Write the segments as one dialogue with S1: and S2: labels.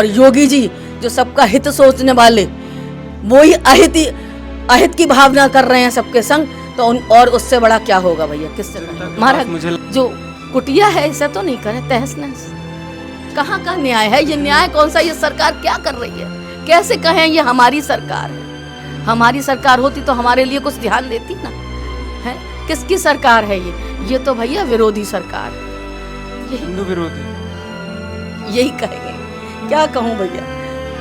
S1: और योगी जी जो सबका हित सोचने वाले, वो ही अहित की भावना कर रहे हैं सबके संग, तो और उससे बड़ा क्या होगा भैया? किससे हमारा जो कुटिया है इसे तो नहीं करे तहस नहस। कहाँ का न्याय है ये? न्याय कौन सा? ये सरकार क्या कर रही है? कैसे कहें ये हमारी सरकार है? हमारी सरकार होती तो हमारे लिए कुछ ध्यान देती ना है। किसकी सरकार है ये तो भैया विरोधी सरकार है,
S2: हिंदू विरोधी।
S1: यही कहेंगे। क्या कहूँ भैया,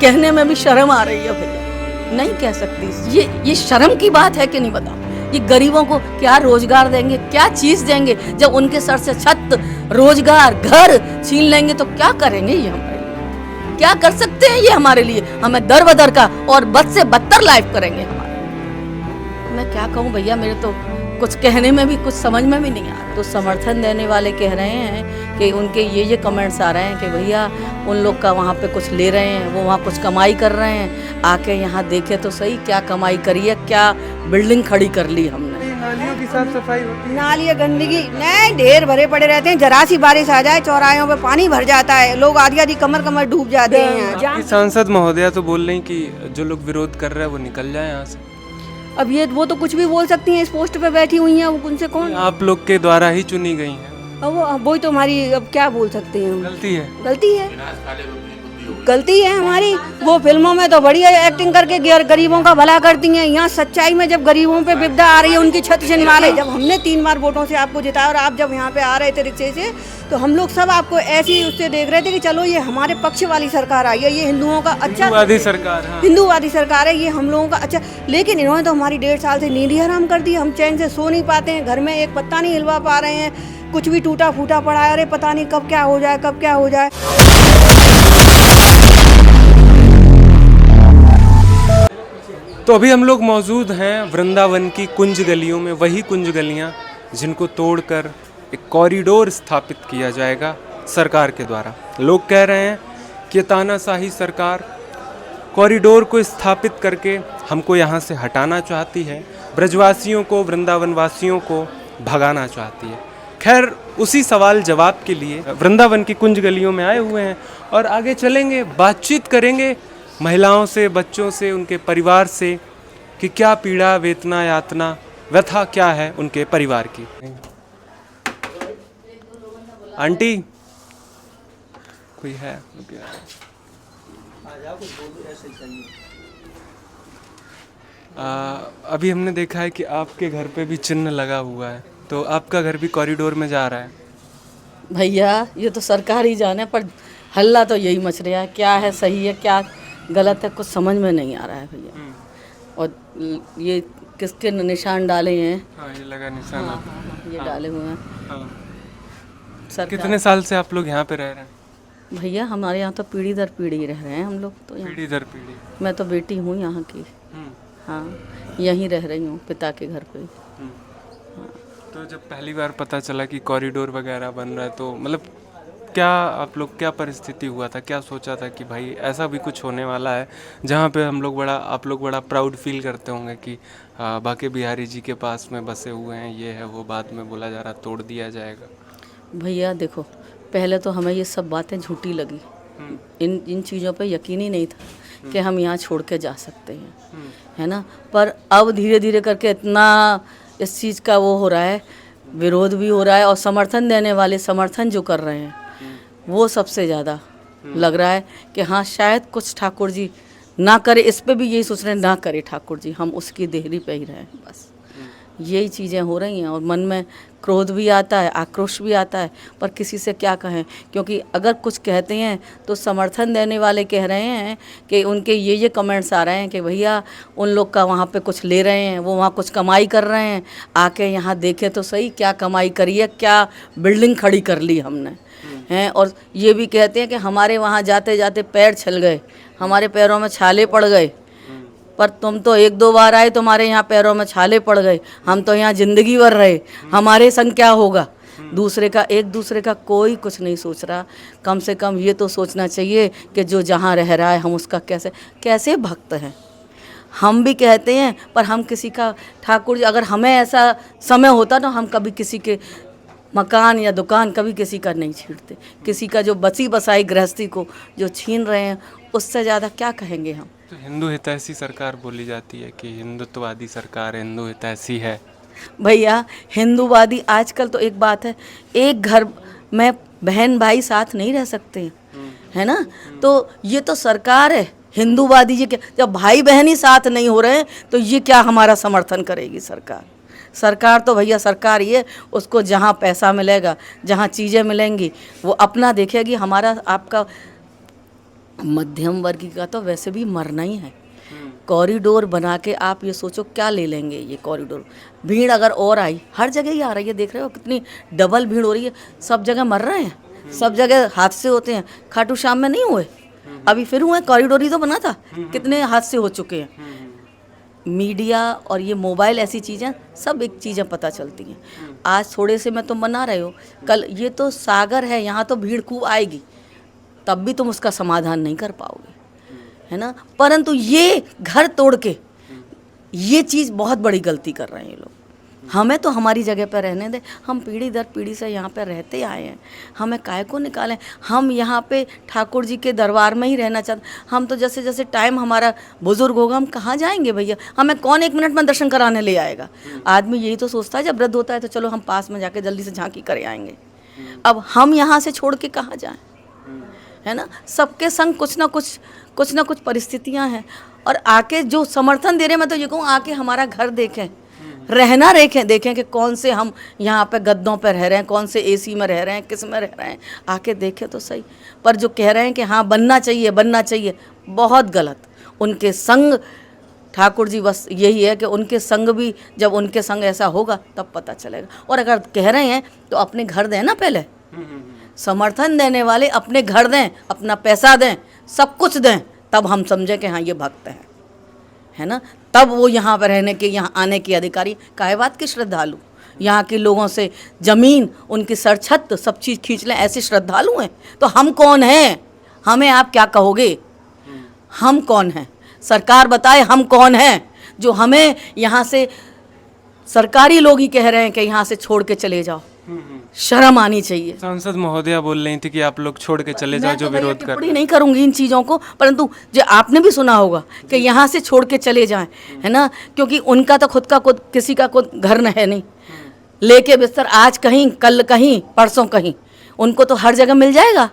S1: कहने में भी शर्म आ रही है भैया, नहीं कह सकती। ये शर्म की बात है कि नहीं बताओ? ये गरीबों को क्या रोजगार देंगे, क्या चीज देंगे? जब उनके सर से छत, रोजगार, घर छीन लेंगे तो क्या करेंगे ये हमारे लिए? क्या कर सकते हैं ये हमारे लिए? हमें दर बदर का और बद से बदतर लाइफ करेंगे हमारे। मैं क्या कहूँ भैया, मेरे तो कुछ कहने में भी कुछ समझ में भी नहीं आ रहा। तो समर्थन देने वाले कह रहे हैं कि उनके ये कमेंट्स आ रहे हैं कि भैया उन लोग का वहाँ पे कुछ ले रहे हैं, वो वहाँ कुछ कमाई कर रहे हैं, आके यहाँ देखे तो सही क्या कमाई करी है, क्या बिल्डिंग खड़ी कर ली हमने।
S2: नालियों की साफ सफाई होती है?
S3: नालियाँ गंदगी नहीं, ढेर भरे पड़े रहते हैं। जरा सी बारिश आ जाए चौराहों पे पानी भर जाता है, लोग आधी आधी कमर कमर डूब जाते हैं।
S2: आपकी सांसद महोदया तो बोल रही कि जो लोग विरोध कर रहे हैं वो निकल जाए यहाँ से।
S3: अब ये वो तो कुछ भी बोल सकती हैं, इस पोस्ट पे बैठी हुई हैं, वो उनसे कौन?
S2: आप लोग के द्वारा ही चुनी गई हैं।
S3: अब वो ही तो हमारी, अब क्या बोल सकते हैं?
S2: गलती है,
S3: गलती है हमारी। वो फिल्मों में तो बढ़िया एक्टिंग करके गरीबों का भला करती हैं, यहाँ सच्चाई में जब गरीबों पे विपदा आ रही है, उनकी छत छिनवा रहे। जब हमने 3 बार वोटों से आपको जिताया और आप जब यहाँ पे आ रहे थे रिक्शे से, तो हम लोग सब आपको ऐसे ही उससे देख रहे थे कि चलो ये हमारे पक्ष वाली सरकार आई है, ये हिंदुओं का अच्छा,
S2: हिंदूवादी सरकार। हाँ।
S3: हिंदूवादी सरकार है, ये हम लोगों का अच्छा। लेकिन इन्होंने तो हमारी 1.5 साल से नींद ही हराम कर दी। हम चैन से सो नहीं पाते हैं, घर में एक पत्ता नहीं हिलवा पा रहे हैं, कुछ भी टूटा फूटा पड़ा है, अरे पता नहीं कब क्या हो जाए, कब क्या हो जाए।
S2: तो अभी हम लोग मौजूद हैं वृंदावन की कुंज गलियों में, वही कुंज गलियां जिनको तोड़कर एक कॉरिडोर स्थापित किया जाएगा सरकार के द्वारा। लोग कह रहे हैं कि तानाशाही सरकार कॉरिडोर को स्थापित करके हमको यहाँ से हटाना चाहती है, ब्रजवासियों को, वृंदावन वासियों को भगाना चाहती है। खैर, उसी सवाल जवाब के लिए वृंदावन की कुंज गलियों में आए हुए हैं और आगे चलेंगे, बातचीत करेंगे महिलाओं से, बच्चों से, उनके परिवार से कि क्या पीड़ा, वेदना, यातना, व्यथा क्या है उनके परिवार की। आंटी कोई है? अभी हमने देखा है कि आपके घर पे भी चिन्ह लगा हुआ है, तो आपका घर भी कॉरिडोर में जा रहा है।
S1: भैया ये तो सरकार ही जाने, पर हल्ला तो यही मच रहा है। क्या है सही है, क्या गलत है, कुछ समझ में नहीं आ रहा है भैया। और ये किसके निशान डाले हैं?
S2: हाँ, ये लगा निशान।
S1: हाँ, ये डाले हुए हैं।
S2: हाँ।
S1: सरकार।
S2: कितने साल से आप लोग यहाँ पे रह रहे हैं?
S1: भैया हमारे यहाँ तो पीढ़ी दर पीढ़ी रह रहे हैं हम लोग तो यहाँ।
S2: पीढ़ी दर पीढ़ी।
S1: मैं तो बेटी हूँ यहाँ की। हाँ, यहीं रह रही हूँ पिता के घर पे।
S2: तो जब पहली बार पता चला कि कॉरिडोर वगैरह बन रहा है, तो मतलब क्या आप लोग, क्या परिस्थिति हुआ था, क्या सोचा था कि भाई ऐसा भी कुछ होने वाला है जहाँ पे हम लोग बड़ा, आप लोग बड़ा प्राउड फील करते होंगे कि बाके बिहारी जी के पास में बसे हुए हैं, ये है वो, बाद में बोला जा रहा तोड़ दिया जाएगा।
S1: भैया देखो, पहले तो हमें ये सब बातें झूठी लगी, इन चीज़ों पे यकीन ही नहीं था कि हम यहाँ छोड़ के जा सकते हैं, है ना। पर अब धीरे धीरे करके इतना इस चीज़ का वो हो रहा है, विरोध भी हो रहा है, और समर्थन देने वाले समर्थन जो कर रहे हैं वो सबसे ज़्यादा लग रहा है कि हाँ शायद कुछ ठाकुर जी ना करे। इस पे भी यही सोच रहे हैं, ना करे ठाकुर जी, हम उसकी देहरी पे ही रहें, बस यही चीज़ें हो रही हैं। और मन में क्रोध भी आता है, आक्रोश भी आता है, पर किसी से क्या कहें, क्योंकि अगर कुछ कहते हैं तो समर्थन देने वाले कह रहे हैं कि उनके ये कमेंट्स आ रहे हैं कि भैया उन लोग का वहाँ पे कुछ ले रहे हैं, वो वहाँ कुछ कमाई कर रहे हैं, आके यहाँ देखे तो सही क्या कमाई करी है, क्या बिल्डिंग खड़ी कर ली हमने हैं। और ये भी कहते हैं कि हमारे वहाँ जाते जाते पैर छल गए, हमारे पैरों में छाले पड़ गए, पर तुम तो 1-2 बार आए, तुम्हारे यहाँ पैरों में छाले पड़ गए, हम तो यहाँ ज़िंदगी भर रहे, हमारे संग क्या होगा। एक दूसरे का कोई कुछ नहीं सोच रहा। कम से कम ये तो सोचना चाहिए कि जो जहाँ रह रहा है हम उसका कैसे भक्त हैं। हम भी कहते हैं, पर हम किसी का ठाकुर जी, अगर हमें ऐसा समय होता तो हम कभी किसी के मकान या दुकान कभी किसी का नहीं छीनते। किसी का जो बसी बसाई गृहस्थी को जो छीन रहे हैं, उससे ज़्यादा क्या कहेंगे हम।
S2: तो हिंदू हितैषी सरकार बोली जाती है कि हिंदुत्ववादी सरकार हिंदू हितैषी है।
S1: भैया हिंदूवादी आजकल तो एक बात है, एक घर में बहन भाई साथ नहीं रह सकते हैं, है ना। तो ये तो सरकार है हिंदूवादी। ये क्या, जब भाई बहन ही साथ नहीं हो रहे हैं तो ये क्या हमारा समर्थन करेगी सरकार। सरकार तो भैया सरकार ही है, उसको जहाँ पैसा मिलेगा, जहाँ चीज़ें मिलेंगी वो अपना देखेगी। हमारा आपका मध्यम वर्ग का तो वैसे भी मरना ही है। कॉरिडोर बना के आप ये सोचो क्या ले लेंगे ये कॉरिडोर। भीड़ अगर और आई, हर जगह ही आ रही है, देख रहे हो कितनी डबल भीड़ हो रही है। सब जगह मर रहे हैं, सब जगह हादसे होते हैं। खाटू श्याम में नहीं हुए, अभी फिर हुए। कॉरिडोर ही तो बना था, कितने हादसे हो चुके हैं। मीडिया और ये मोबाइल ऐसी चीज़ें, सब एक चीज़ें पता चलती हैं। आज थोड़े से में तुम बना रहे हो, कल ये तो सागर है, यहाँ तो भीड़ खूब आएगी, तब भी तुम उसका समाधान नहीं कर पाओगे, है ना। परंतु ये घर तोड़ के ये चीज़ बहुत बड़ी गलती कर रहे हैं ये लोग। हमें तो हमारी जगह पर रहने दें, हम पीढ़ी दर पीढ़ी से यहाँ पर रहते आए हैं, हमें काहे को निकालें। हम यहाँ पे ठाकुर जी के दरबार में ही रहना चाहते। हम तो जैसे जैसे टाइम हमारा बुजुर्ग होगा, हम कहाँ जाएंगे भैया। हमें कौन 1 मिनट में दर्शन कराने ले आएगा। आदमी यही तो सोचता है, जब वृद्ध होता है तो चलो हम पास में जाके जल्दी से झांकी करे आएंगे। अब हम यहाँ से छोड़ के कहाँ जाएँ, है ना। सबके संग कुछ ना कुछ परिस्थितियां हैं। और आके जो समर्थन दे रहे हैं, मैं तो ये कहूँ आके हमारा घर देखें, रहना देखें कि कौन से हम यहाँ पे गद्दों पे रह रहे हैं, कौन से एसी में रह रहे हैं, किस में रह रहे हैं, आके देखें तो सही। पर जो कह रहे हैं कि हाँ बनना चाहिए, बहुत गलत। उनके संग ठाकुर जी बस यही है कि उनके संग भी, जब उनके संग ऐसा होगा तब पता चलेगा। और अगर कह रहे हैं तो अपने घर दें ना, पहले समर्थन देने वाले अपने घर दें, अपना पैसा दें, सब कुछ दें, तब हम समझें कि हाँ ये भक्त हैं, है ना। तब वो यहाँ पर रहने के, यहाँ आने के अधिकारी। काहे बात के श्रद्धालु यहाँ के लोगों से ज़मीन, उनकी सरछत, सब चीज़ खींच लें, ऐसे श्रद्धालु हैं। तो हम कौन हैं, हमें आप क्या कहोगे। हम कौन हैं, सरकार बताए हम कौन हैं जो हमें यहाँ से, सरकारी लोग ही कह रहे हैं कि यहाँ से छोड़ के चले जाओ। शर्म आनी चाहिए।
S2: सांसद महोदया बोल रही थी कि आप लोग छोड़ के चले जाओ जो विरोध कर।
S1: टिप्पणी नहीं करूंगी इन चीज़ों को, परंतु जो आपने भी सुना होगा कि यहाँ से छोड़ के चले जाएं, है ना। क्योंकि उनका तो खुद का किसी का घर है नहीं, लेके बिस्तर आज कहीं, कल कहीं, परसों कहीं, उनको तो हर जगह मिल जाएगा।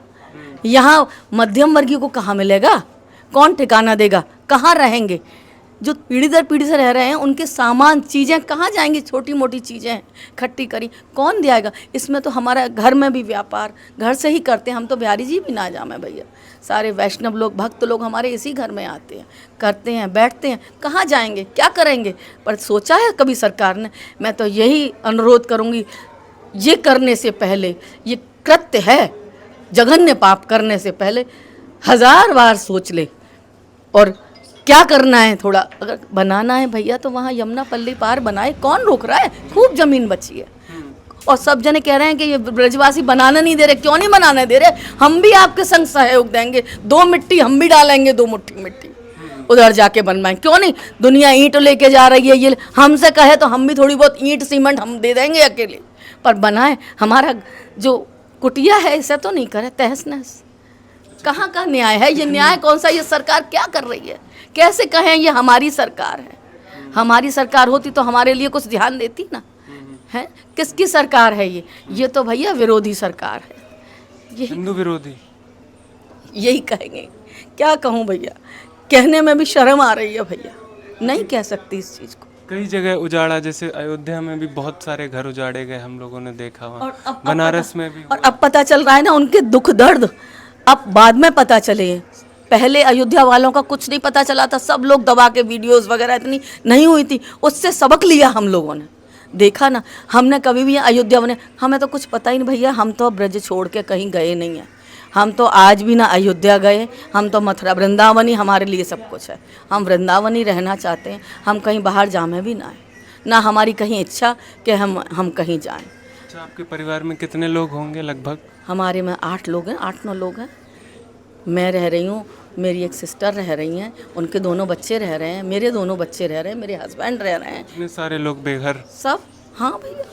S1: यहाँ मध्यम वर्गीय को कहाँ मिलेगा, कौन ठिकाना देगा, कहाँ रहेंगे। जो पीढ़ी दर पीढ़ी से रह रहे हैं उनके सामान, चीज़ें कहाँ जाएंगी। छोटी मोटी चीज़ें खट्टी करी कौन दियाएगा। इसमें तो हमारा घर में भी व्यापार घर से ही करते हैं। हम तो बिहारी जी भी ना जामे भैया, सारे वैष्णव लोग, भक्त लोग हमारे इसी घर में आते हैं, करते हैं, बैठते हैं। कहाँ जाएंगे, क्या करेंगे। पर सोचा है कभी सरकार ने। मैं तो यही अनुरोध करूँगी, ये करने से पहले, ये कृत्य है जघन्य पाप करने से पहले 1000 बार सोच ले। और क्या करना है, थोड़ा अगर बनाना है भैया तो वहाँ यमुना पल्ली पार बनाए, कौन रोक रहा है। खूब जमीन बची है और सब जने कह रहे हैं कि ये ब्रजवासी बनाना नहीं दे रहे। क्यों नहीं बनाने दे रहे, हम भी आपके संग सहयोग देंगे। 2 मिट्टी हम भी डालेंगे, 2 मुट्ठी मिट्टी उधर जाके बनवाएं। क्यों नहीं, दुनिया ईंट लेके जा रही है, ये हमसे कहे तो हम भी थोड़ी बहुत ईंट सीमेंट हम दे देंगे अकेले, पर बनाए। हमारा जो कुटिया है इसे तो नहीं करे तहस नहस। कहाँ का न्याय है ये, न्याय कौन सा। ये सरकार क्या कर रही है, कैसे कहें ये हमारी सरकार है। हमारी सरकार होती तो हमारे लिए कुछ ध्यान देती ना, है। किसकी सरकार है ये तो भैया विरोधी सरकार है, ये
S2: हिंदू विरोधी,
S1: यही कहेंगे। क्या कहूँ भैया, कहने में भी शर्म आ रही है भैया, नहीं कह सकती इस चीज़ को।
S2: कई जगह उजाड़ा, जैसे अयोध्या में भी बहुत सारे घर उजाड़े गए, हम लोगों ने देखा वहाँ।
S1: और अब
S2: बनारस में भी।
S1: और अब पता चल रहा है ना उनके दुख दर्द, अब बाद में पता चले। पहले अयोध्या वालों का कुछ नहीं पता चला था, सब लोग दबा के वीडियोस वगैरह इतनी नहीं हुई थी, उससे सबक लिया हम लोगों ने। देखा ना, हमने कभी भी अयोध्या बने, हमें तो कुछ पता ही नहीं भैया। हम तो ब्रज छोड़ के कहीं गए नहीं हैं, हम तो आज भी ना अयोध्या गए, हम तो मथुरा वृंदावन ही हमारे लिए सब कुछ है। हम वृंदावन ही रहना चाहते हैं, हम कहीं बाहर जामे भी ना है, ना हमारी कहीं इच्छा कि हम कहीं जाएं।
S2: अच्छा, आपके परिवार में कितने लोग होंगे लगभग?
S1: हमारे में 8 लोग हैं, 8-9 लोग हैं। मैं रह रही हूँ, मेरी एक सिस्टर रह रही हैं, उनके दोनों बच्चे रह रहे हैं, मेरे दोनों बच्चे रह रहे हैं, मेरे हस्बैंड रह रहे हैं।
S2: इतने सारे लोग बेघर
S1: सब, हाँ भैया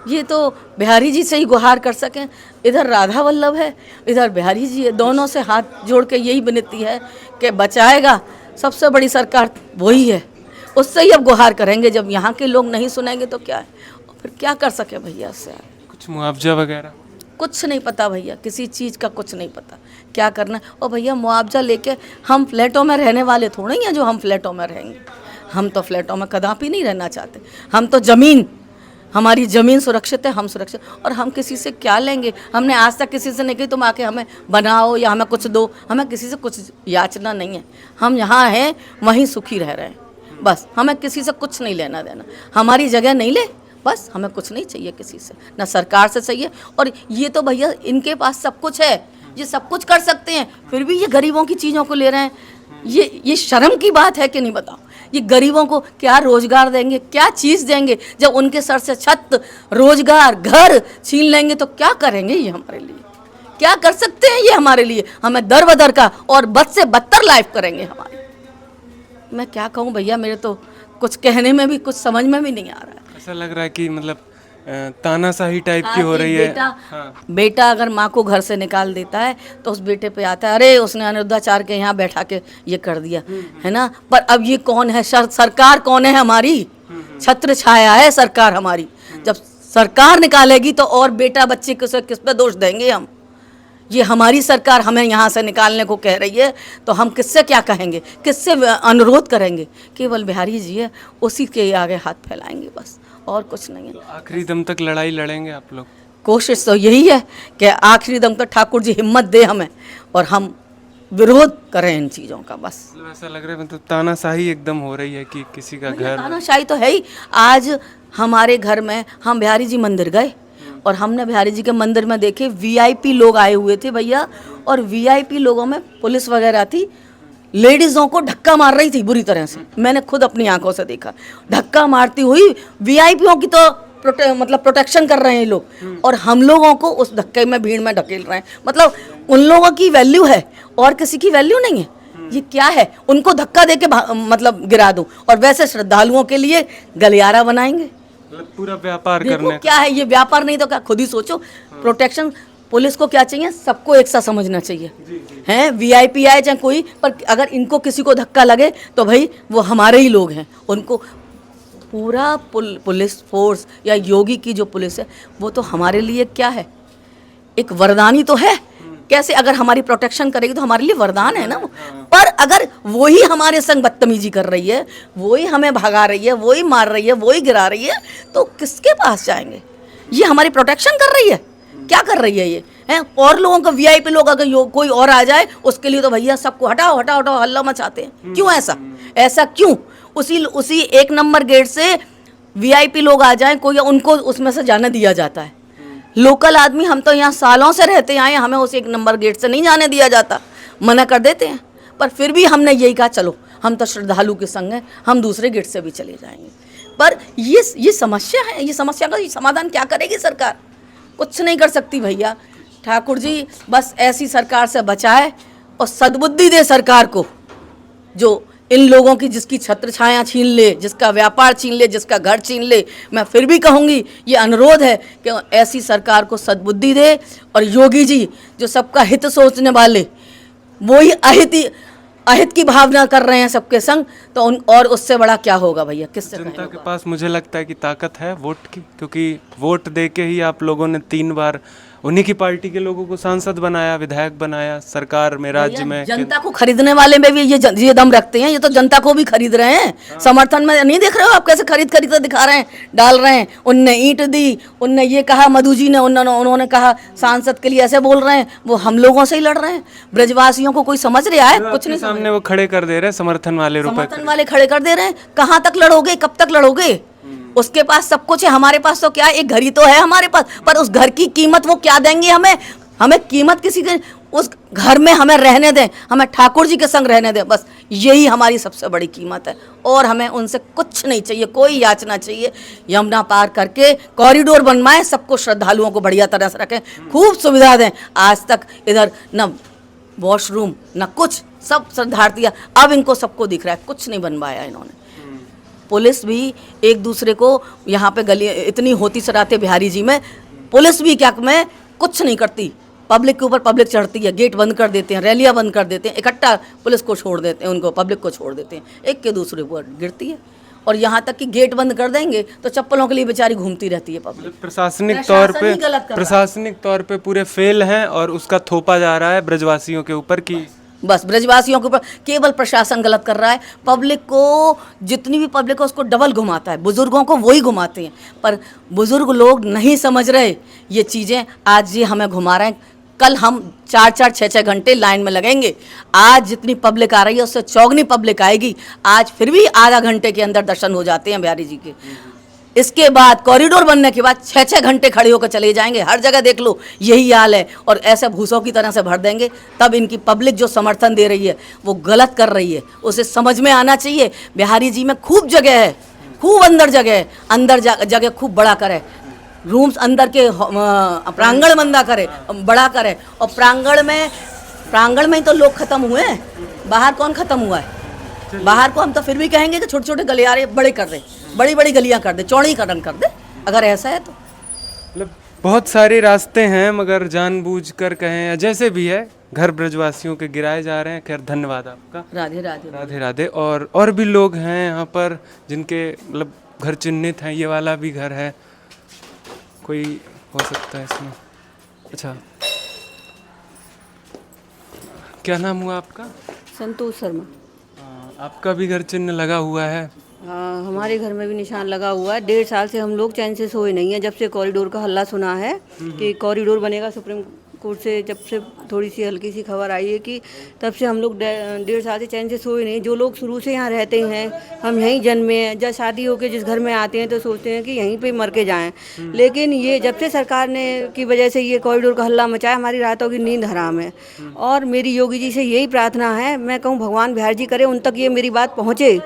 S1: ये तो बिहारी जी से ही गुहार कर सकें। इधर राधा वल्लभ है, इधर बिहारी जी है, दोनों से हाथ जोड़ के यही विनती है कि बचाएगा सबसे बड़ी सरकार वही है, उससे ही अब गुहार करेंगे। जब यहाँ के लोग नहीं सुनेंगे तो क्या है, और फिर क्या कर सके भैया इससे।
S2: कुछ मुआवजा वगैरह
S1: कुछ नहीं पता भैया, किसी चीज़ का कुछ नहीं पता क्या करना है। और भैया मुआवजा लेके हम फ्लैटों में रहने वाले थोड़े ही हैं जो हम फ्लैटों में रहेंगे। हम तो फ्लैटों में कदापि नहीं रहना चाहते। हम तो ज़मीन, हमारी ज़मीन सुरक्षित है, हम सुरक्षित। और हम किसी से क्या लेंगे? हमने आज तक किसी से नहीं कही तुम आके हमें बनाओ या हमें कुछ दो। हमें किसी से कुछ याचना नहीं है। हम यहाँ हैं, वहीं सुखी रह रहे हैं, बस। हमें किसी से कुछ नहीं लेना देना। हमारी जगह नहीं ले, बस। हमें कुछ नहीं चाहिए किसी से, ना सरकार से चाहिए। और ये तो भैया इनके पास सब कुछ है, ये सब कुछ कर सकते हैं, फिर भी ये गरीबों की चीज़ों को ले रहे हैं। ये शर्म की बात है कि नहीं बताओ? ये गरीबों को क्या रोजगार देंगे, क्या चीज़ देंगे? जब उनके सर से छत, रोजगार, घर छीन लेंगे तो क्या करेंगे ये हमारे लिए? क्या कर सकते हैं ये हमारे लिए? हमें दर बदर का और बद से बदतर लाइफ करेंगे हमारी। मैं क्या कहूँ भैया, मेरे तो कुछ कहने में भी, कुछ समझ में भी नहीं आ रहा है।
S2: ऐसा लग रहा है कि मतलब तानाशाही टाइप की हो रही है।
S1: बेटा अगर माँ को घर से निकाल देता है तो उस बेटे पे आता है, अरे उसने अनिरुद्धाचार्य के यहाँ बैठा के ये कर दिया, है ना। पर अब ये कौन है? सरकार कौन है हमारी? छत्र छाया है सरकार हमारी। जब सरकार निकालेगी तो और बेटा बच्चे किस पे दोष देंगे हम? ये हमारी सरकार हमें यहाँ से निकालने को कह रही है तो हम किससे क्या कहेंगे, किससे अनुरोध करेंगे? केवल बिहारी जी है, उसी के आगे हाथ फैलाएंगे, बस, और कुछ नहीं है।
S2: तो आखिरी दम तक लड़ाई लड़ेंगे आप लोग?
S1: कोशिश तो यही है कि आखिरी दम तक ठाकुर जी हिम्मत दे हमें और हम विरोध करें इन चीज़ों का, बस।
S2: मतलब ऐसा लग रहा है, मतलब तानाशाही एकदम हो रही है कि किसी का घर।
S1: तानाशाही तो है ही। आज हमारे घर में हम बिहारी जी मंदिर गए और हमने बिहारी जी के मंदिर में देखे वीआईपी लोग आए हुए थे भैया, और वीआईपी लोगों में पुलिस वगैरह थी, लेडीज़ों को धक्का मार रही थी बुरी तरह से। मैंने खुद अपनी आंखों से देखा, धक्का मारती हुई। वीआईपीओं की तो प्रोटेक्शन कर रहे हैं ये लोग, और हम लोगों को उस धक्के में, भीड़ में ढकेल रहे हैं। मतलब उन लोगों की वैल्यू है और किसी की वैल्यू नहीं है। ये क्या है? उनको धक्का दे के मतलब गिरा दूं, और वैसे श्रद्धालुओं के लिए गलियारा बनाएंगे।
S2: पूरा व्यापार
S1: देखो
S2: करने
S1: क्या है ये? व्यापार नहीं तो क्या? खुद ही सोचो। प्रोटेक्शन पुलिस को क्या चाहिए? सबको एक सा समझना चाहिए, हैं? वीआईपी आए चाहे कोई, पर अगर इनको किसी को धक्का लगे तो भाई वो हमारे ही लोग हैं। उनको पूरा पुलिस फोर्स या योगी की जो पुलिस है वो तो हमारे लिए क्या है? एक वरदानी तो है। कैसे? अगर हमारी प्रोटेक्शन करेगी तो हमारे लिए वरदान है ना वो। पर अगर वही हमारे संग बदतमीजी कर रही है, वही हमें भगा रही है, वही मार रही है, वही गिरा रही है, तो किसके पास जाएंगे? ये हमारी प्रोटेक्शन कर रही है? क्या कर रही है ये, हैं? और लोगों को, वीआईपी लोग अगर कोई और आ जाए उसके लिए तो भैया सबको हटाओ हटाओ हटाओ हल्ला मचाते हैं। क्यों ऐसा क्यों? उसी एक नंबर गेट से वीआईपी लोग आ जाएं कोई, उनको उसमें से जाने दिया जाता है। लोकल आदमी, हम तो यहाँ सालों से रहते आए, हमें उस एक नंबर गेट से नहीं जाने दिया जाता, मना कर देते हैं। पर फिर भी हमने यही कहा, चलो हम तो श्रद्धालु के संग हैं, हम दूसरे गेट से भी चले जाएंगे। पर ये समस्या है, ये समस्या का समाधान क्या करेगी सरकार? कुछ नहीं कर सकती भैया। ठाकुर जी बस ऐसी सरकार से बचाए और सद्बुद्धि दे सरकार को, जो इन लोगों की, जिसकी छत्र छाया छीन ले, जिसका व्यापार छीन ले, जिसका घर छीन ले। मैं फिर भी कहूँगी, ये अनुरोध है कि ऐसी सरकार को सद्बुद्धि दे। और योगी जी जो सबका हित सोचने वाले, वही अहित की भावना कर रहे हैं सबके संग, तो और उससे बड़ा क्या होगा भैया? किससे?
S2: जनता के पास मुझे लगता है कि ताकत है वोट की, क्योंकि वोट दे के ही आप लोगों ने 3 बार उन्हीं की पार्टी के लोगों को सांसद बनाया, विधायक बनाया, सरकार में, राज्य में।
S1: जनता को खरीदने वाले में भी ये दम रखते हैं। ये तो जनता को भी खरीद रहे हैं। समर्थन में नहीं देख रहे हो आप कैसे खरीद कर दिखा रहे हैं, डाल रहे हैं। उनने ईंट दी, उनने ये कहा, मधु जी ने उन्होंने कहा सांसद के लिए ऐसे बोल रहे हैं। वो हम लोगों से ही लड़ रहे हैं। ब्रजवासियों को कोई समझ रहा है? कुछ नहीं।
S2: सामने वो खड़े कर दे रहे हैं, समर्थन वाले
S1: खड़े कर दे रहे हैं। कहाँ तक लड़ोगे? कब तक लड़ोगे? उसके पास सब कुछ है, हमारे पास तो क्या? एक घर ही तो है हमारे पास, पर उस घर की कीमत वो क्या देंगे हमें कीमत किसी के, उस घर में हमें रहने दें, हमें ठाकुर जी के संग रहने दें, बस यही हमारी सबसे बड़ी कीमत है। और हमें उनसे कुछ नहीं चाहिए, कोई याचना चाहिए। यमुना पार करके कॉरिडोर बनवाएं, सबको, श्रद्धालुओं को बढ़िया तरह से रखें, खूब सुविधा दें। आज तक इधर न वॉशरूम न कुछ, सब शरणार्थियाँ, अब इनको सबको दिख रहा है, कुछ नहीं बनवाया इन्होंने। पुलिस भी एक दूसरे को यहाँ पे गली इतनी होती सराते बिहारी जी में, पुलिस भी क्या में कुछ नहीं करती, पब्लिक के ऊपर पब्लिक चढ़ती है, गेट बंद कर देते हैं, रैलियाँ बंद कर देते हैं, इकट्ठा पुलिस को छोड़ देते हैं, उनको पब्लिक को छोड़ देते हैं, एक के दूसरे ऊपर गिरती है। और यहाँ तक कि गेट बंद कर देंगे तो चप्पलों के लिए बेचारी घूमती रहती है पब्लिक।
S2: प्रशासनिक तौर पे पूरे फेल हैं और उसका थोपा जा रहा है ब्रजवासियों के ऊपर कि
S1: बस ब्रजवासियों के ऊपर केवल प्रशासन गलत कर रहा है। पब्लिक को, जितनी भी पब्लिक है उसको डबल घुमाता है, बुजुर्गों को वही घुमाते हैं, पर बुजुर्ग लोग नहीं समझ रहे ये चीज़ें। आज ये हमें घुमा रहे हैं, कल हम 4-4, 6-6 घंटे लाइन में लगेंगे। आज जितनी पब्लिक आ रही है उससे चौगनी पब्लिक आएगी। आज फिर भी आधा घंटे के अंदर दर्शन हो जाते हैं बिहारी जी के। इसके बाद कॉरिडोर बनने के बाद 6-6 घंटे खड़े होकर चले जाएंगे। हर जगह देख लो यही हाल है, और ऐसे भूसों की तरह से भर देंगे। तब इनकी पब्लिक जो समर्थन दे रही है वो गलत कर रही है, उसे समझ में आना चाहिए। बिहारी जी में खूब जगह है, खूब अंदर जगह है, अंदर जगह खूब बड़ा करे, रूम्स अंदर के प्रांगण बंदा करे, बड़ा करे। और प्रांगण में ही तो लोग खत्म हुए हैं, बाहर कौन खत्म हुआ है? बाहर को हम तो फिर भी कहेंगे कि छोटे छोटे गलियारे बड़े कर दे, बड़ी बड़ी गलियां कर दे, चौड़ीकरण कर दे, अगर ऐसा है तो।
S2: मतलब बहुत सारे रास्ते हैं, मगर जानबूझकर कहें या जैसे भी है, घर ब्रजवासियों के गिराए जा रहे हैं। खैर धन्यवाद आपका।
S1: राधे राधे।
S2: राधे राधे। और भी लोग हैं यहाँ पर जिनके मतलब घर चिन्हित हैं, ये वाला भी घर है, कोई हो सकता है इसमें। अच्छा, क्या नाम हुआ आपका?
S3: संतोष शर्मा।
S2: आपका भी घर चिन्ह लगा हुआ है?
S3: हाँ, हमारे घर में भी निशान लगा हुआ है। 1.5 साल से हम लोग चैन से सोए नहीं है, जब से कॉरिडोर का हल्ला सुना है कि कॉरिडोर बनेगा। सुप्रीम कोर्ट से जब से थोड़ी सी हल्की सी खबर आई है कि तब से हम लोग 1.5 साल से चैन से सोए नहीं। जो लोग शुरू से यहाँ रहते हैं, हम यहीं जन्मे हैं, जब शादी होकर जिस घर में आते हैं तो सोचते हैं कि यहीं पे मर के जाएं। लेकिन ये जब से सरकार ने की वजह से ये कॉरिडोर का हल्ला मचाया, हमारी रातों की नींद हराम है। और मेरी योगी जी से यही प्रार्थना है, मैं कहूँ भगवान बिहार जी करे उन तक ये मेरी बात पहुँचे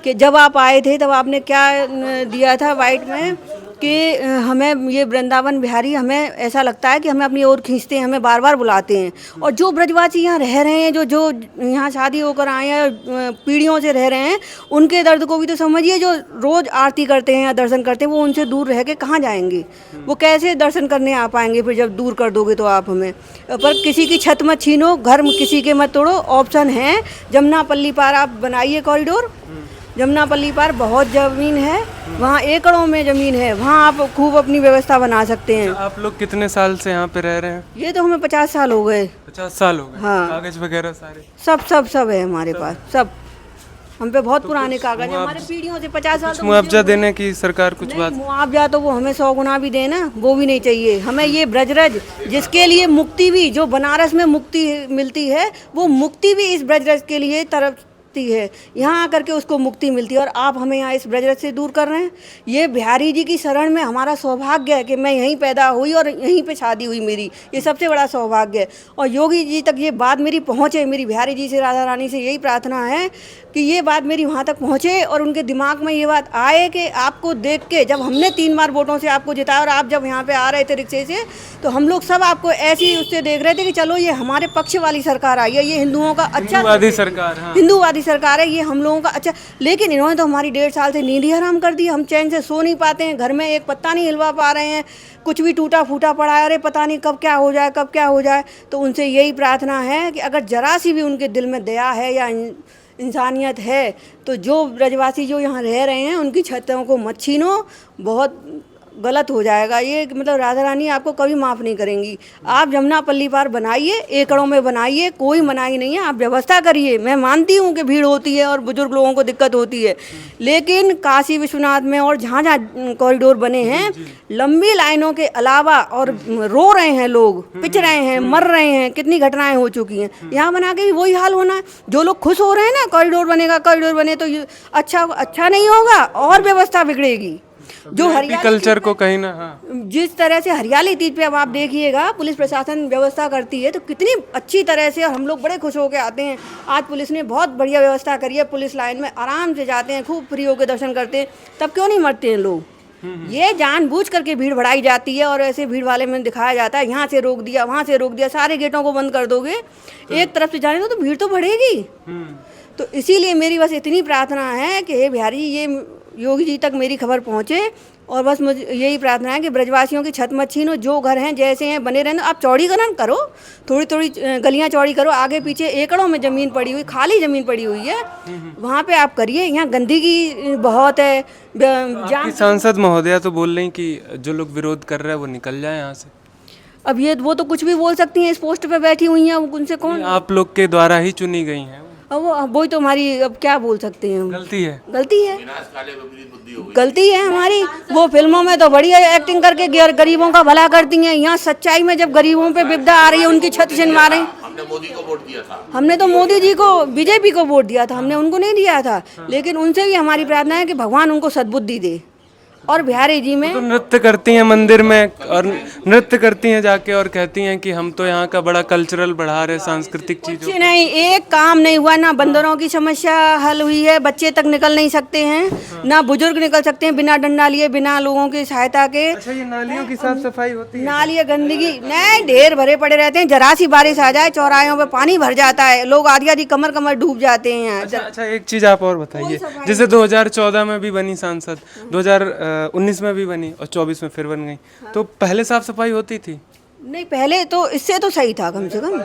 S3: कि जब आप आए थे तब आपने क्या दिया था वाइट में कि हमें ये वृंदावन बिहारी, हमें ऐसा लगता है कि हमें अपनी ओर खींचते हैं, हमें बार बार बुलाते हैं। और जो ब्रजवासी यहाँ रह रहे हैं, जो यहाँ शादी होकर आए हैं, पीढ़ियों से रह रहे हैं, उनके दर्द को भी तो समझिए। जो रोज़ आरती करते हैं या दर्शन करते हैं, वो उनसे दूर रह के कहाँ जाएंगे? वो कैसे दर्शन करने आ पाएंगे फिर जब दूर कर दोगे तो आप हमें? पर किसी की छत मत छीनो, घर किसी के मत तोड़ो। ऑप्शन है जमुनापल्ली पार आप बनाइए कॉरिडोर। जमुनापल्ली पार बहुत ज़मीन है, वहाँ एकड़ों में ज़मीन है, वहाँ आप खूब अपनी व्यवस्था बना सकते हैं।
S2: आप लोग कितने साल से यहाँ पे रह रहे हैं?
S3: ये तो हमें 50 साल हो गए।
S2: 50 साल हो गए?
S3: हाँ।
S2: कागज वगैरह सारे
S3: सब है हमारे पास, सब हम पे बहुत पुराने कागज है, हमारे पीढ़ियों से 50 साल। तो
S2: मुआवजा देने की सरकार कुछ बात?
S3: मुआवजा तो वो हमें 100 गुना भी देना, वो भी नहीं चाहिए हमें। ये ब्रजरज जिसके लिए मुक्ति भी, जो बनारस में मुक्ति मिलती है, वो मुक्ति भी इस ब्रजरज के लिए तरफ है, यहाँ आकर के उसको मुक्ति मिलती है। और आप हमें यहाँ इस ब्रजरज से दूर कर रहे हैं। ये बिहारी जी की शरण में हमारा सौभाग्य है कि मैं यहीं पैदा हुई और यहीं पे शादी हुई मेरी, ये सबसे बड़ा सौभाग्य है। और योगी जी तक ये बात मेरी पहुँचे, मेरी बिहारी जी से, राधा रानी से यही प्रार्थना है कि ये बात मेरी वहाँ तक पहुँचे और उनके दिमाग में ये बात आए कि आपको देख के, जब हमने 3 बार वोटों से आपको जिताया और आप जब यहाँ पे आ रहे थे रिक्शे से, तो हम लोग सब आपको ऐसी उससे देख रहे थे कि चलो ये हमारे पक्ष वाली सरकार आई है, ये हिंदुओं का अच्छा,
S2: हिंदूवादी सरकार, हाँ।
S3: हिंदूवादी सरकार है, ये हम लोगों का अच्छा। लेकिन इन्होंने तो हमारी 1.5 साल से नींद ही हराम कर दी। हम चैन से सो नहीं पाते हैं, घर में एक पत्ता नहीं हिलवा पा रहे हैं, कुछ भी टूटा फूटा पड़ा है, अरे पता नहीं कब क्या हो जाए, कब क्या हो जाए। तो उनसे यही प्रार्थना है कि अगर जरा सी भी उनके दिल में दया है या इंसानियत है, तो जो ब्रजवासी जो यहाँ रह रहे हैं उनकी छतों को मत छीनो, बहुत गलत हो जाएगा ये। मतलब राधा रानी आपको कभी माफ़ नहीं करेंगी। आप जमुनापल्ली पार बनाइए, एकड़ों में बनाइए, कोई मनाही नहीं है, आप व्यवस्था करिए। मैं मानती हूँ कि भीड़ होती है और बुजुर्ग लोगों को दिक्कत होती है, लेकिन काशी विश्वनाथ में और जहाँ जहाँ कॉरिडोर बने हैं, लंबी लाइनों के अलावा, और रो रहे हैं लोग, पिच रहे हैं, मर रहे हैं, कितनी घटनाएं हो चुकी हैं। यहाँ बना के भी वही हाल होना है। जो लोग खुश हो रहे हैं ना कॉरिडोर बनेगा, कॉरिडोर बने तो अच्छा नहीं होगा और व्यवस्था बिगड़ेगी। जो हरियाली
S2: कल्चर को कहीं ना, हाँ।
S3: जिस तरह से हरियाली तीज पे अब आप देखिएगा पुलिस प्रशासन व्यवस्था करती है तो कितनी अच्छी तरह से, और हम लोग बड़े खुश होकर आते हैं। आज पुलिस ने बहुत बढ़िया व्यवस्था करी है, पुलिस लाइन में आराम से जाते हैं, खूब फ्री होकर दर्शन करते हैं। तब क्यों नहीं मरते हैं लोग? ये जानबूझ करके भीड़ बढ़ाई जाती है और ऐसे भीड़ वाले में दिखाया जाता है, यहाँ से रोक दिया, वहाँ से रोक दिया, सारे गेटों को बंद कर दोगे, एक तरफ से जाने दो तो भीड़ तो बढ़ेगी। तो इसीलिए मेरी बस इतनी प्रार्थना है कि हे बिहारी, ये योगी जी तक मेरी खबर पहुँचे और बस मुझे यही प्रार्थना है कि ब्रजवासियों की छत मत छीनो, जो घर हैं जैसे हैं बने रहने। आप चौड़ीकरण करो, थोड़ी थोड़ी गलियां चौड़ी करो, आगे पीछे एकड़ों में ज़मीन पड़ी हुई, खाली ज़मीन पड़ी हुई है, वहाँ पे आप करिए। यहाँ गंदगी बहुत है।
S2: आपकी सांसद महोदया तो बोल रही कि जो लोग विरोध कर रहे हैं वो निकल जाए यहाँ से।
S3: अब ये वो तो कुछ भी बोल सकती हैं, इस पोस्ट पे बैठी हुई हैं, उनसे कौन?
S2: आप लोग के द्वारा ही चुनी गई हैं।
S3: अब वही तो हमारी, अब क्या बोल सकते हैं हम?
S2: गलती है,
S3: गलती है, गलती है हमारी। वो फिल्मों में तो बढ़िया एक्टिंग करके गरीबों का भला करती हैं, यहाँ सच्चाई में जब गरीबों पे विपदा आ रही है उनकी छत छिनवा रही।
S4: हमने मोदी को वोट दिया था,
S3: हमने तो मोदी जी को, बीजेपी को वोट दिया था, हमने उनको नहीं दिया था। लेकिन उनसे भी हमारी प्रार्थना है कि भगवान उनको सद्बुद्धि दे। और बिहारी जी में
S2: तो नृत्य करती हैं मंदिर में, और नृत्य करती हैं जाके और कहती हैं कि हम तो यहाँ का बड़ा कल्चरल बढ़ा रहे, सांस्कृतिक चीजों।
S3: कुछ नहीं, एक काम नहीं हुआ। ना बंदरों की समस्या हल हुई है, बच्चे तक निकल नहीं सकते हैं, ना बुजुर्ग निकल सकते हैं बिना डंडा लिए, बिना लोगों की सहायता के।
S2: अच्छा, ये नालियों की साफ सफाई होती है?
S3: नाली गंदगी नहीं, ढेर भरे पड़े रहते हैं। जरा सी बारिश आ जाए चौराहों पे पानी भर जाता है, लोग आधी आधी कमर कमर डूब जाते हैं।
S2: अच्छा, एक चीज आप और बताइए, जैसे 2014 में भी बनी सांसद, 2019 में भी बनी और 24 में फिर बन गई, तो पहले साफ सफाई होती थी?
S3: नहीं, पहले तो इससे तो सही था कम से कम।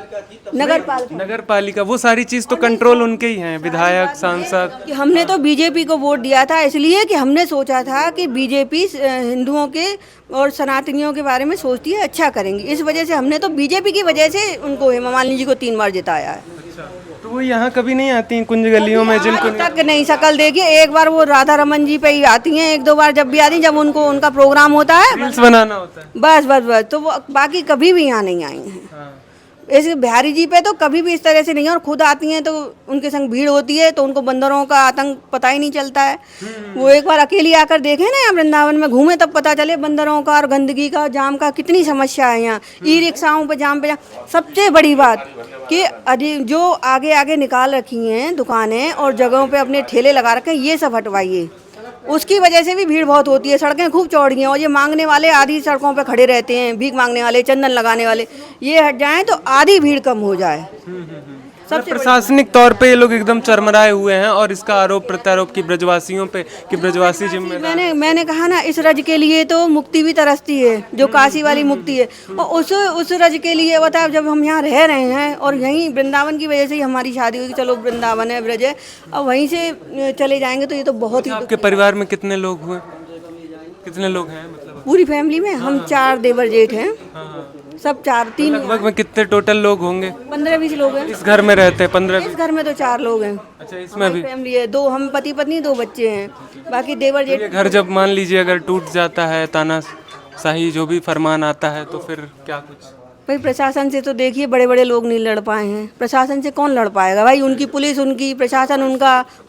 S2: नगर पालिका वो सारी चीज तो कंट्रोल उनके ही हैं, विधायक, सांसद।
S3: कि हमने तो बीजेपी को वोट दिया था इसलिए कि हमने सोचा था कि बीजेपी हिंदुओं के और सनातनियों के बारे में सोचती है, अच्छा करेंगी। इस वजह से हमने तो बीजेपी की वजह से उनको, हेमा मालिनी जी को 3 बार जिताया है।
S2: तो वो यहाँ कभी नहीं आती कुंज गलियों में? जिनको
S3: आज तक नहीं शकल देखिए। एक बार वो राधा रमन जी पे ही आती हैं, 1-2 बार जब भी आती, जब उनको उनका प्रोग्राम होता है,
S2: रील्स बनाना होता है,
S3: बस बस बस। तो वो बाकी कभी भी यहाँ नहीं आई हैं।
S2: हाँ।
S3: ऐसे बिहारी जी पे तो कभी भी इस तरह से नहीं है। और खुद आती हैं तो उनके संग भीड़ होती है, तो उनको बंदरों का आतंक पता ही नहीं चलता है। वो एक बार अकेली आकर देखें ना, यहाँ वृंदावन में घूमे, तब पता चले बंदरों का और गंदगी का, जाम का कितनी समस्या है यहाँ। ई रिक्शाओं पे जाम। सबसे बड़ी बात कि जो आगे आगे निकाल रखी हैं दुकानें और जगहों पे अपने ठेले लगा रखे हैं, ये सब हटवाइए। उसकी वजह से भी भीड़ बहुत होती है। सड़कें खूब चौड़ी हैं और ये मांगने वाले आधी सड़कों पे खड़े रहते हैं, भीख मांगने वाले, चंदन लगाने वाले। ये हट जाएं तो आधी भीड़ कम हो जाए।
S2: सबसे प्रशासनिक तौर पे ये लोग एकदम चरमराए हुए हैं, और इसका आरोप प्रत्यारोप की ब्रजवासियों पे कि ब्रजवासी जिम्मेदार।
S3: मैंने कहा ना, इस रज के लिए तो मुक्ति भी तरसती है, जो काशी वाली मुक्ति है। और उस रज के लिए बता, जब हम यहाँ रह रहे हैं और यहीं वृंदावन की वजह से ही हमारी शादी हुई, चलो वृंदावन है, ब्रज है, और वहीं से चले जाएंगे तो ये तो बहुत ही।
S2: आपके परिवार में कितने लोग हुए, कितने लोग हैं मतलब?
S3: पूरी फैमिली में हम 4 देवर जेठ हैं, सब 4-3।
S2: लगभग में कितने टोटल लोग होंगे?
S3: 15-20 लोग हैं।
S2: इस घर में रहते हैं 15?
S3: इस घर में तो 4 लोग हैं।
S2: अच्छा, इसमें भी
S3: फैमिली है, 2 हम पति पत्नी, 2 बच्चे हैं, बाकी देवर जेठ।
S2: ये घर जब मान लीजिए अगर टूट जाता है, तानाशाही जो भी फरमान आता है, तो फिर क्या कुछ?
S3: भाई प्रशासन से तो देखिए बड़े बड़े लोग नहीं लड़ पाए हैं। प्रशासन से कौन लड़ पाएगा भाई? उनकी पुलिस, उनकी प्रशासन,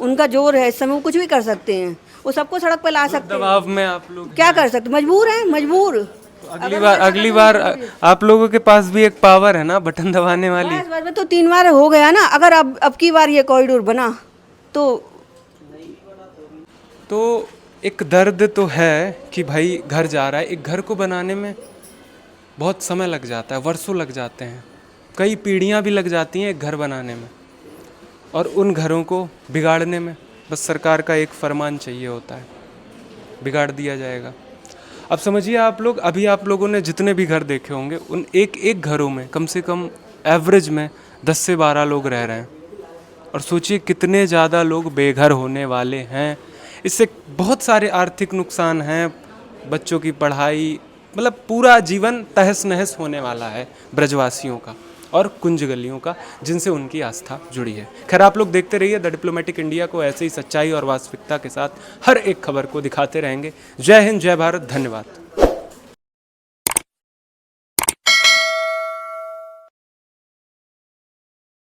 S3: उनका जोर है। इस समय वो कुछ भी कर सकते हैं, वो सबको सड़क पर ला सकते हैं।
S2: दबाव में आप लोग
S3: क्या कर सकते? मजबूर हैं, मजबूर।
S2: अगली बार आप लोगों के पास भी एक पावर है ना, बटन दबाने वाली।
S3: इस बार में तो 3 बार हो गया ना। अगर अब की बार ये कॉरिडोर बना तो
S2: एक दर्द तो है कि भाई घर जा रहा है। एक घर को बनाने में बहुत समय लग जाता है, वर्षों लग जाते हैं, कई पीढ़ियां भी लग जाती हैं एक घर बनाने में, और उन घरों को बिगाड़ने में बस सरकार का एक फरमान चाहिए होता है, बिगाड़ दिया जाएगा। अब समझिए आप लोग, अभी आप लोगों ने जितने भी घर देखे होंगे, उन एक घरों में कम से कम एवरेज में 10 से 12 लोग रह रहे हैं, और सोचिए कितने ज़्यादा लोग बेघर होने वाले हैं। इससे बहुत सारे आर्थिक नुकसान हैं, बच्चों की पढ़ाई, मतलब पूरा जीवन तहस नहस होने वाला है ब्रजवासियों का और कुंज गलियों का, जिनसे उनकी आस्था जुड़ी है। खैर, आप लोग देखते रहिए द डिप्लोमेटिक इंडिया को, ऐसे ही सच्चाई और वास्तविकता के साथ हर एक खबर को दिखाते रहेंगे। जय हिंद, जय भारत, धन्यवाद।